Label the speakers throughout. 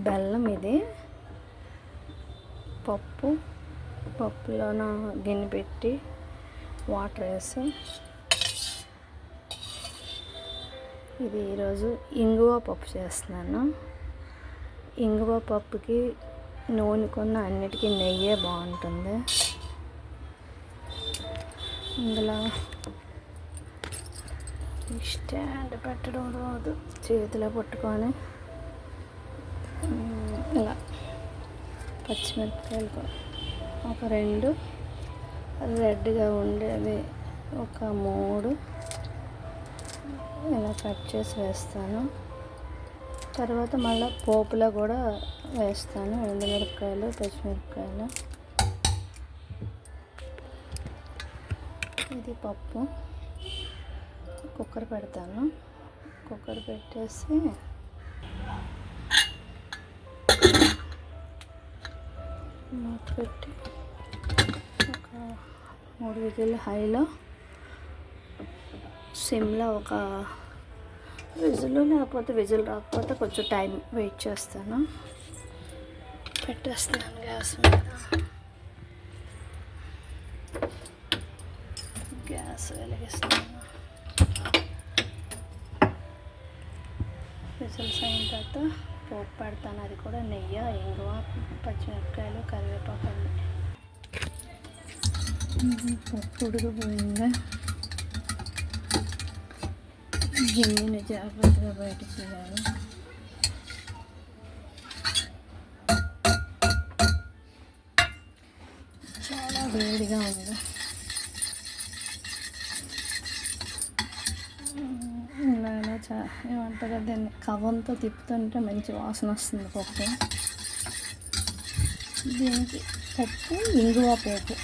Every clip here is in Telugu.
Speaker 1: బెల్లం ఇది. పప్పులోన గిన్నె పెట్టి వాటర్ వేసి, ఇది ఈరోజు ఇంగువ పప్పు చేస్తున్నాను. ఇంగువ పప్పుకి నూనె కొన్న అన్నిటికీ నెయ్యే బాగుంటుంది. ఇందులో స్టాండ్ పెట్టడం రాదు, చేతిలో పట్టుకొని ఇలా పచ్చిమిరపకాయలు ఒక 2, రెడ్గా ఉండేవి ఒక 3 ఇలా కట్ చేసి వేస్తాను. తర్వాత మళ్ళీ పోపులో కూడా వేస్తాను, ఎండుమిరపకాయలు, పచ్చిమిరపకాయలు. ఇది పప్పు. కుక్కర్ పెడతాను. కుక్కర్ పెట్టేసి మూత పెట్టి ఒక 3 విజిల్ హైలో, సిమ్లో ఒక విజిల్, లేకపోతే విజిల్ రాకపోతే కొంచెం టైం వెయిట్ చేస్తాను. పెట్టేస్తాను గ్యాస్ మీద. గ్యాస్ వెలిగిస్తాను. విజిల్స్ అయిన తర్వాత పోపు పెడతాను. అది కూడా నెయ్యి, ఇంగువ, పచ్చిమిరపకాయలు, కరివేపాకు. పప్పు ఉడికిపోయింది. గిన్నెని జాగ్రత్తగా బయట చేయాలి. చాలా వేడిగా ఉంది. ఏమంటారు దాన్ని, కవ్వంతో తిప్పుతుంటే మంచి వాసన వస్తుంది పప్పు. దీనికి పప్పు, ఇంగువ పోపు.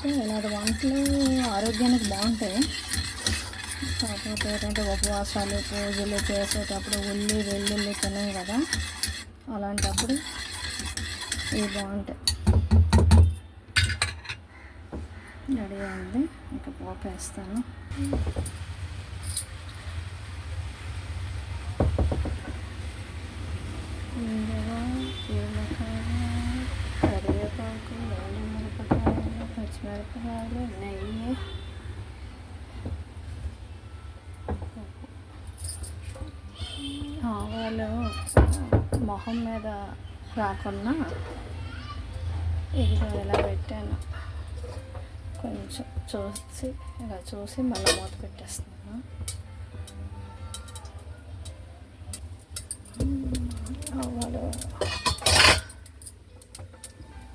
Speaker 1: ఇలాంటి వంటలు ఆరోగ్యానికి బాగుంటాయి. కాకపోతే ఏంటంటే ఉపవాసాలు, పూజలు చేసేటప్పుడు వెల్లుల్లి తినాం కదా, అలాంటప్పుడు ఇవి బాగుంటాయి. రెడీ అయింది. ఇంకా పోపు వేస్తాను. ఇందులో జీలకర్ర, కరివేపాకు, ఎండుమిరపకాయలు, పచ్చిమిరపకాయలు, నెయ్యి, ఆవాలు మొహం మీద రాకుండా ఇదిగో ఇలా పెట్టాను. కొంచెం ఇలా చూసి మళ్ళీ మూత పెట్టేస్తున్నాను. ఆవాలు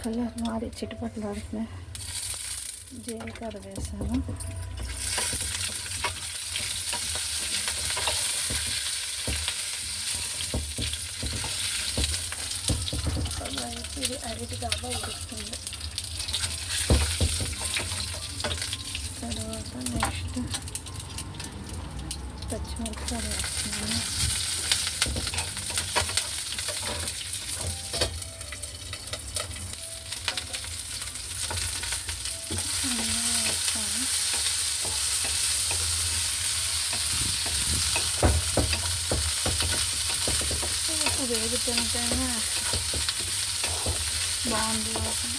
Speaker 1: కలర్ మారి చిట్టుపట్లు ఆడుతున్నాయి. జీలకర్ర వేసాను. ఇది అరటిగా ఉడుకుతుంది. తర్వాత నెక్స్ట్ పచ్చిమిరపకాయలు వేస్తున్నాను. ఉప్పు వేగుతుంటేనే బాగుంది వాసన.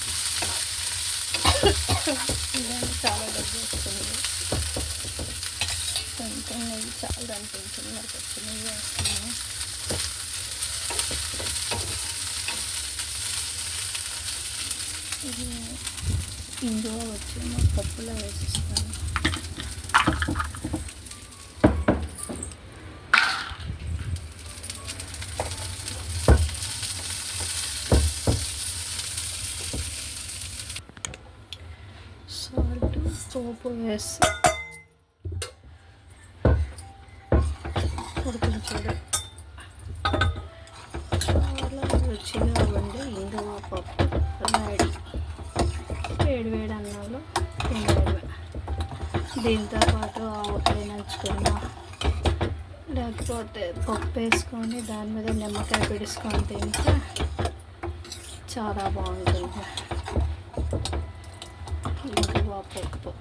Speaker 1: ఇదని చాలా డబ్బు వస్తుంది. కొంచెం నెయ్యి చాలా అనిపించింది, మరి కొంచెం నెయ్యి వేస్తున్నాను. ఇది ఇంగువ వచ్చి పప్పులో వేసిస్తాను. సాల్ట్, పోపు వేసి ఉడికించాడు. చాలా రుచిగా ఉండే ఇంగువ పప్పు రెడీ. వేడి అన్నంలో తినడమే. దీంతో పాటు ఆవకాయ నంచుకున్నా, లేకపోతే పప్పు వేసుకొని దాని మీద నిమ్మకాయ పిడుచుకొని తింటే చాలా బాగుంటుంది. ఇంగువ పప్పు.